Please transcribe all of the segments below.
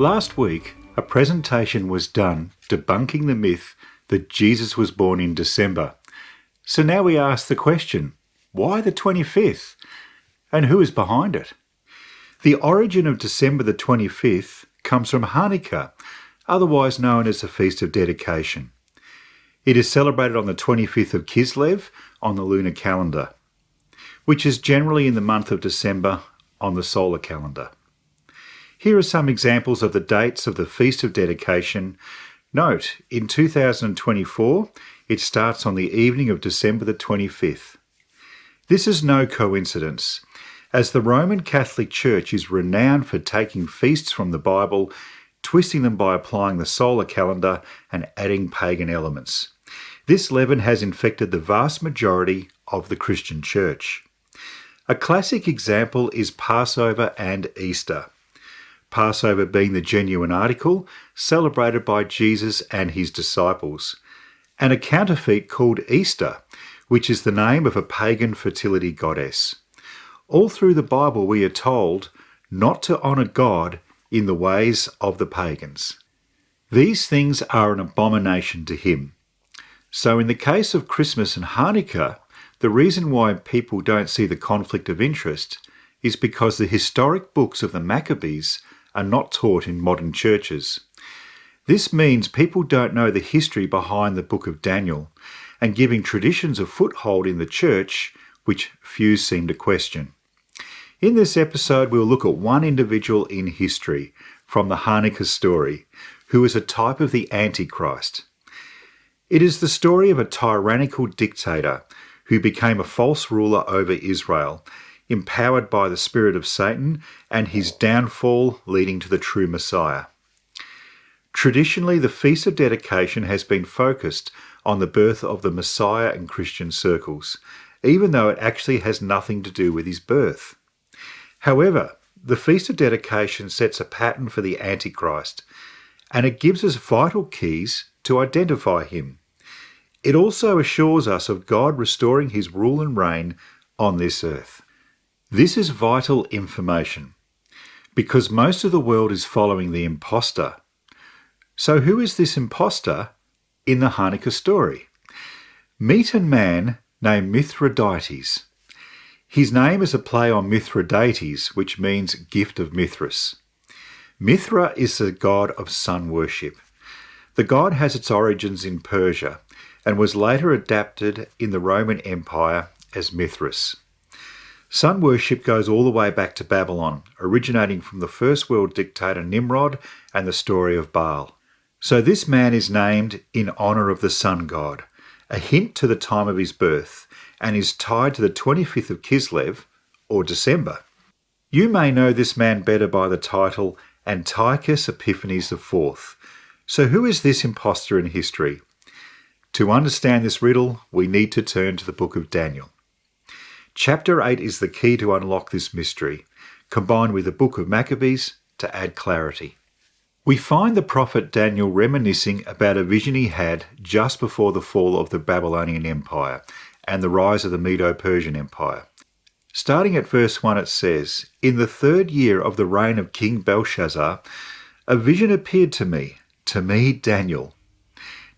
Last week, a presentation was done debunking the myth that Jesus was born in December. So now we ask the question, why the 25th? And who is behind it? The origin of December the 25th comes from Chanukah, otherwise known as the Feast of Dedication. It is celebrated on the 25th of Kislev on the lunar calendar, which is generally in the month of December on the solar calendar. Here are some examples of the dates of the Feast of Dedication. Note, in 2024, it starts on the evening of December the 25th. This is no coincidence, as the Roman Catholic Church is renowned for taking feasts from the Bible, twisting them by applying the solar calendar and adding pagan elements. This leaven has infected the vast majority of the Christian Church. A classic example is Passover and Easter. Passover being the genuine article celebrated by Jesus and his disciples, and a counterfeit called Easter, which is the name of a pagan fertility goddess. All through the Bible we are told not to honour God in the ways of the pagans. These things are an abomination to him. So in the case of Christmas and Chanukah, the reason why people don't see the conflict of interest is because the historic books of the Maccabees are not taught in modern churches. This means people don't know the history behind the book of Daniel, and giving traditions a foothold in the church, which few seem to question. In this episode, we'll look at one individual in history from the Chanukah story, who is a type of the Antichrist. It is the story of a tyrannical dictator who became a false ruler over Israel, empowered by the spirit of Satan, and his downfall leading to the true Messiah. Traditionally, the Feast of Dedication has been focused on the birth of the Messiah in Christian circles, even though it actually has nothing to do with his birth. However, the Feast of Dedication sets a pattern for the Antichrist, and it gives us vital keys to identify him. It also assures us of God restoring his rule and reign on this earth. This is vital information, because most of the world is following the impostor. So who is this impostor in the Chanukah story? Meet a man named Mithridates. His name is a play on Mithridates, which means gift of Mithras. Mithra is the god of sun worship. The god has its origins in Persia and was later adapted in the Roman Empire as Mithras. Sun worship goes all the way back to Babylon, originating from the first world dictator Nimrod and the story of Baal. So this man is named in honour of the sun god, a hint to the time of his birth, and is tied to the 25th of Kislev, or December. You may know this man better by the title Antiochus IV. So who is this impostor in history? To understand this riddle, we need to turn to the book of Daniel. Chapter 8 is the key to unlock this mystery, combined with the book of Maccabees to add clarity. We find the prophet Daniel reminiscing about a vision he had just before the fall of the Babylonian Empire and the rise of the Medo-Persian Empire. Starting at verse 1 it says, "In the 3rd year of the reign of King Belshazzar, a vision appeared to me, Daniel."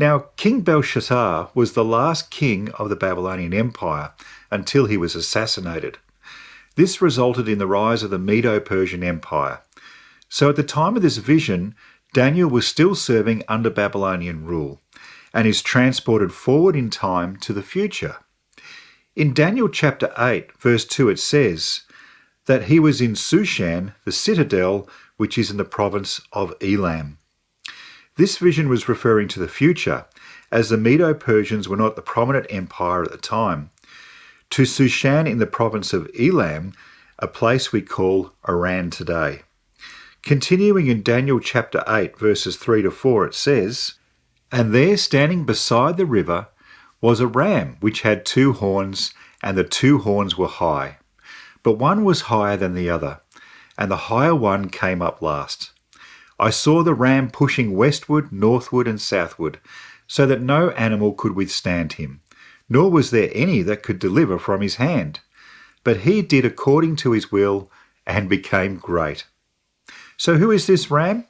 Now, King Belshazzar was the last king of the Babylonian Empire until he was assassinated. This resulted in the rise of the Medo-Persian Empire. So at the time of this vision, Daniel was still serving under Babylonian rule and is transported forward in time to the future. In Daniel chapter 8, verse 2, it says that he was in Shushan, the citadel, which is in the province of Elam. This vision was referring to the future, as the Medo-Persians were not the prominent empire at the time. To Shushan in the province of Elam, a place we call Iran today. Continuing in Daniel chapter 8, verses 3 to 4, it says, "And there standing beside the river was a ram which had 2 horns, and the 2 horns were high. But one was higher than the other, and the higher one came up last. I saw the ram pushing westward, northward, and southward, so that no animal could withstand him, nor was there any that could deliver from his hand. But he did according to his will and became great." So who is this ram?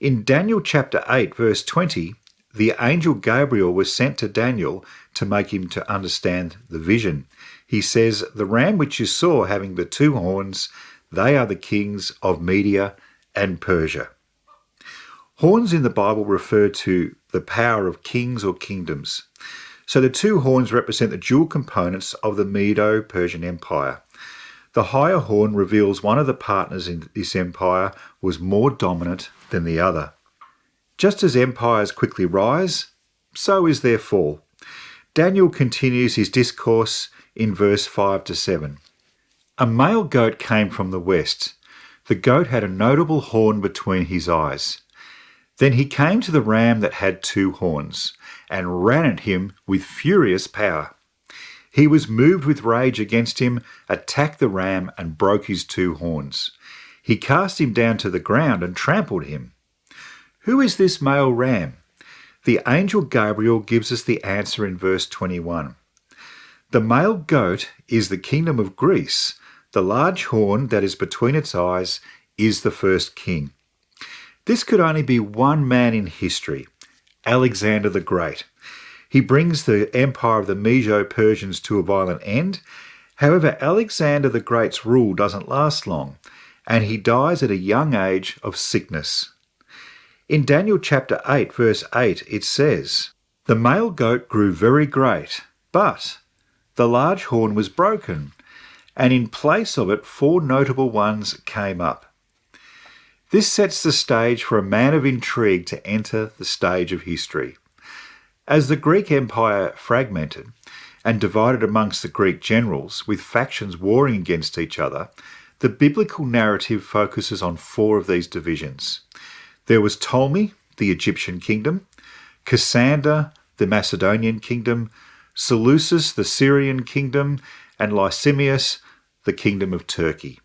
In Daniel chapter 8, verse 20, the angel Gabriel was sent to Daniel to make him to understand the vision. He says, "The ram which you saw having the two horns, they are the kings of Media and Persia." Horns in the Bible refer to the power of kings or kingdoms. So the two horns represent the dual components of the Medo-Persian Empire. The higher horn reveals one of the partners in this empire was more dominant than the other. Just as empires quickly rise, so is their fall. Daniel continues his discourse in verse 5 to 7. A male goat came from the west. The goat had a notable horn between his eyes. Then he came to the ram that had two horns, and ran at him with furious power. He was moved with rage against him, attacked the ram, and broke his two horns. He cast him down to the ground and trampled him. Who is this male ram? The angel Gabriel gives us the answer in verse 21. The male goat is the kingdom of Greece. The large horn that is between its eyes is the first king. This could only be one man in history, Alexander the Great. He brings the empire of the Medo-Persians to a violent end. However, Alexander the Great's rule doesn't last long, and he dies at a young age of sickness. In Daniel chapter 8, verse 8, it says, "The male goat grew very great, but the large horn was broken, and in place of it 4 notable ones came up." This sets the stage for a man of intrigue to enter the stage of history. As the Greek Empire fragmented and divided amongst the Greek generals, with factions warring against each other, the biblical narrative focuses on 4 of these divisions. There was Ptolemy, the Egyptian kingdom, Cassander, the Macedonian kingdom, Seleucus, the Syrian kingdom, and Lysimachus, the kingdom of Turkey.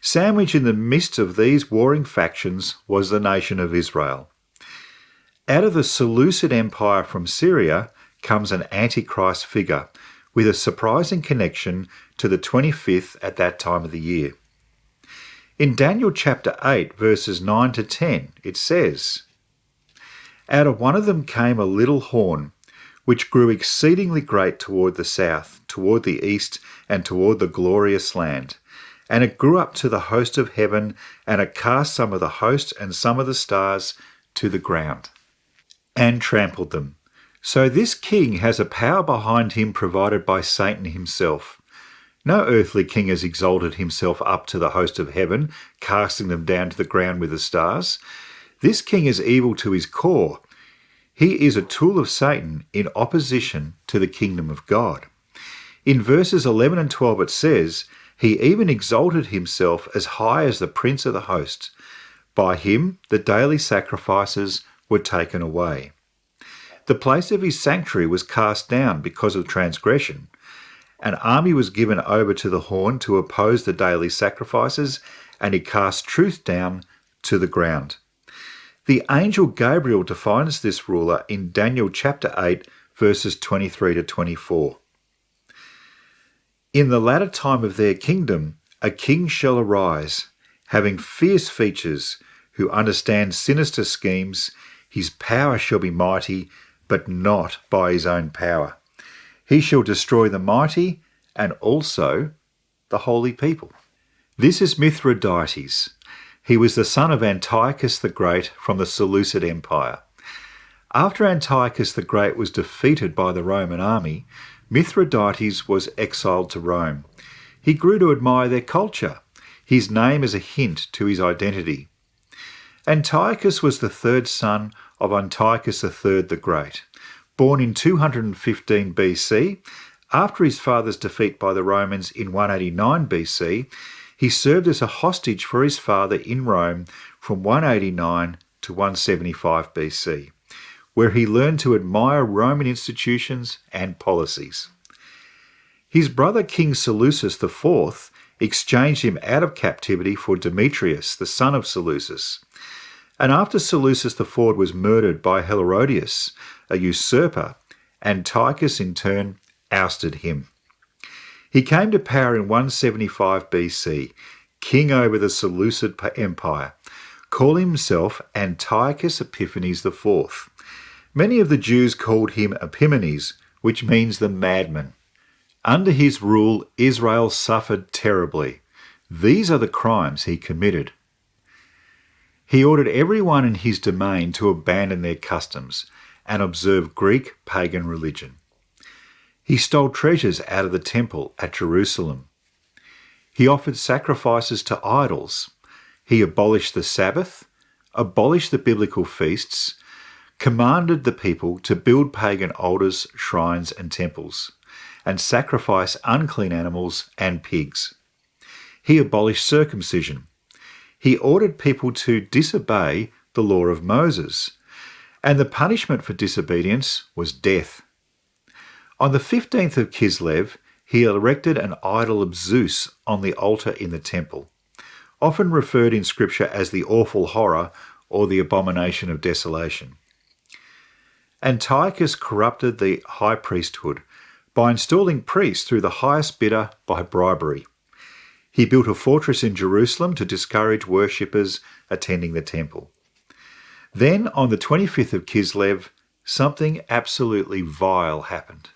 Sandwiched in the midst of these warring factions was the nation of Israel. Out of the Seleucid Empire from Syria comes an Antichrist figure with a surprising connection to the 25th at that time of the year. In Daniel chapter 8, verses 9 to 10, it says, "Out of one of them came a little horn, which grew exceedingly great toward the south, toward the east, and toward the glorious land. And it grew up to the host of heaven, and it cast some of the host and some of the stars to the ground, and trampled them. So this king has a power behind him provided by Satan himself. No earthly king has exalted himself up to the host of heaven, casting them down to the ground with the stars. This king is evil to his core. He is a tool of Satan in opposition to the kingdom of God." In verses 11 and 12 it says, "He even exalted himself as high as the prince of the host. By him the daily sacrifices were taken away. The place of his sanctuary was cast down because of transgression. An army was given over to the horn to oppose the daily sacrifices, and he cast truth down to the ground." The angel Gabriel defines this ruler in Daniel chapter 8, verses 23 to 24. "In the latter time of their kingdom, a king shall arise, having fierce features, who understands sinister schemes. His power shall be mighty, but not by his own power. He shall destroy the mighty and also the holy people." This is Mithridates. He was the son of Antiochus the Great from the Seleucid Empire. After Antiochus the Great was defeated by the Roman army, Mithridates was exiled to Rome. He grew to admire their culture. His name is a hint to his identity. Antiochus was the 3rd son of Antiochus III the Great. Born in 215 BC, after his father's defeat by the Romans in 189 BC, he served as a hostage for his father in Rome from 189 to 175 BC, where he learned to admire Roman institutions and policies. His brother King Seleucus IV exchanged him out of captivity for Demetrius, the son of Seleucus. And after Seleucus IV was murdered by Herodias, a usurper, Antiochus in turn ousted him. He came to power in 175 BC, king over the Seleucid Empire, called himself Antiochus Epiphanes IV. Many of the Jews called him Epimanes, which means the madman. Under his rule, Israel suffered terribly. These are the crimes he committed. He ordered everyone in his domain to abandon their customs and observe Greek pagan religion. He stole treasures out of the temple at Jerusalem. He offered sacrifices to idols. He abolished the Sabbath, abolished the biblical feasts, commanded the people to build pagan altars, shrines and temples, and sacrifice unclean animals and pigs. He abolished circumcision. He ordered people to disobey the law of Moses, and the punishment for disobedience was death. On the 15th of Kislev, he erected an idol of Zeus on the altar in the temple, often referred in Scripture as the awful horror or the abomination of desolation. Antiochus corrupted the high priesthood by installing priests through the highest bidder by bribery. He built a fortress in Jerusalem to discourage worshippers attending the temple. Then, on the 25th of Kislev, something absolutely vile happened.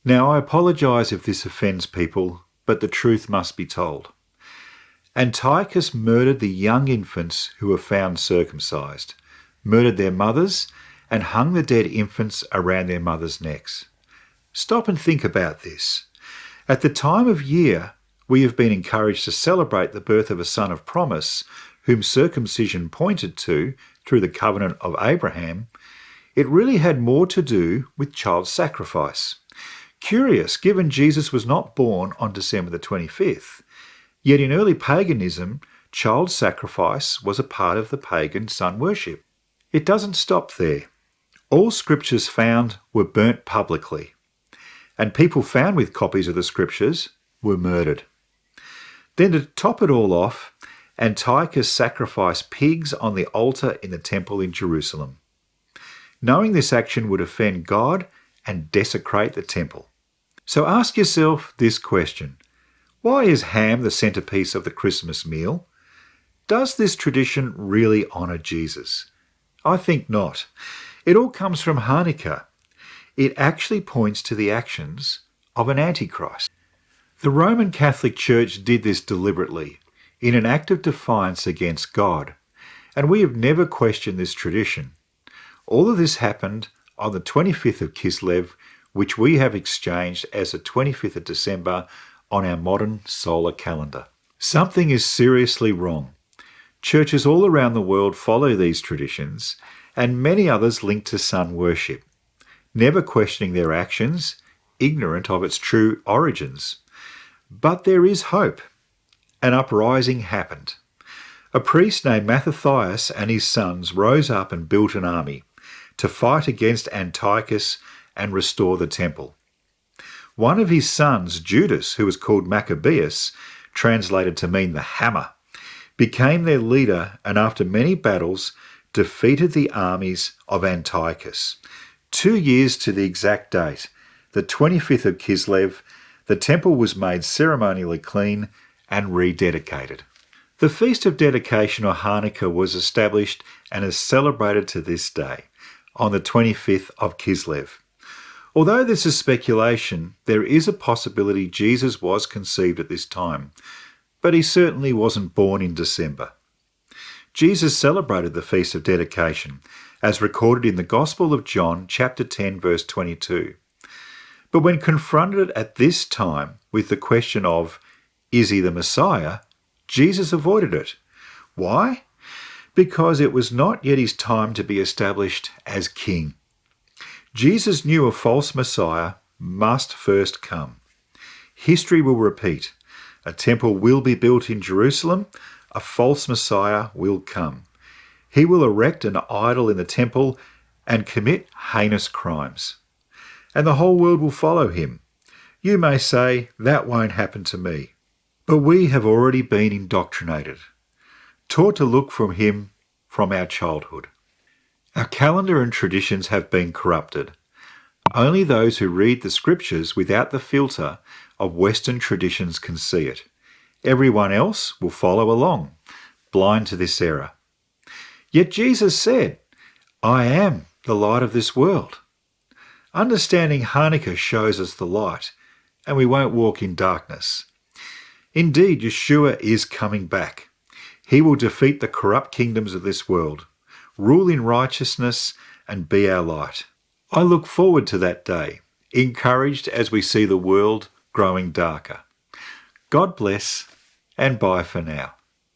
Now, I apologise if this offends people, but the truth must be told. Antiochus murdered the young infants who were found circumcised, murdered their mothers, and hung the dead infants around their mothers' necks. Stop and think about this. At the time of year, we have been encouraged to celebrate the birth of a son of promise, whom circumcision pointed to through the covenant of Abraham. It really had more to do with child sacrifice. Curious, given Jesus was not born on December the 25th. Yet in early paganism, child sacrifice was a part of the pagan sun worship. It doesn't stop there. All scriptures found were burnt publicly, and people found with copies of the scriptures were murdered. Then to top it all off, Antiochus sacrificed pigs on the altar in the temple in Jerusalem, knowing this action would offend God and desecrate the temple. So ask yourself this question: why is ham the centerpiece of the Christmas meal? Does this tradition really honour Jesus? I think not. It all comes from Chanukah. It actually points to the actions of an Antichrist. The Roman Catholic Church did this deliberately, in an act of defiance against God, and we have never questioned this tradition. All of this happened on the 25th of Kislev, which we have exchanged as the 25th of December on our modern solar calendar. Something is seriously wrong. Churches all around the world follow these traditions, and many others linked to sun worship, never questioning their actions, ignorant of its true origins. But there is hope. An uprising happened. A priest named Mattathias and his sons rose up and built an army to fight against Antiochus and restore the temple. One of his sons, Judas, who was called Maccabeus, translated to mean the hammer, became their leader, and after many battles defeated the armies of Antiochus. 2 years to the exact date, the 25th of Kislev, the temple was made ceremonially clean and rededicated. The Feast of Dedication, or Chanukah, was established and is celebrated to this day, on the 25th of Kislev. Although this is speculation, there is a possibility Jesus was conceived at this time, but he certainly wasn't born in December. Jesus celebrated the Feast of Dedication, as recorded in the Gospel of John, chapter 10, verse 22. But when confronted at this time with the question of, is he the Messiah, Jesus avoided it. Why? Because it was not yet his time to be established as king. Jesus knew a false Messiah must first come. History will repeat. A temple will be built in Jerusalem. A false Messiah will come. He will erect an idol in the temple and commit heinous crimes. And the whole world will follow him. You may say, that won't happen to me. But we have already been indoctrinated, taught to look from him from our childhood. Our calendar and traditions have been corrupted. Only those who read the scriptures without the filter of Western traditions can see it. Everyone else will follow along, blind to this error. Yet Jesus said, I am the light of this world. Understanding Chanukah shows us the light, and we won't walk in darkness. Indeed, Yeshua is coming back. He will defeat the corrupt kingdoms of this world, rule in righteousness, and be our light. I look forward to that day, encouraged as we see the world growing darker. God bless, and bye for now.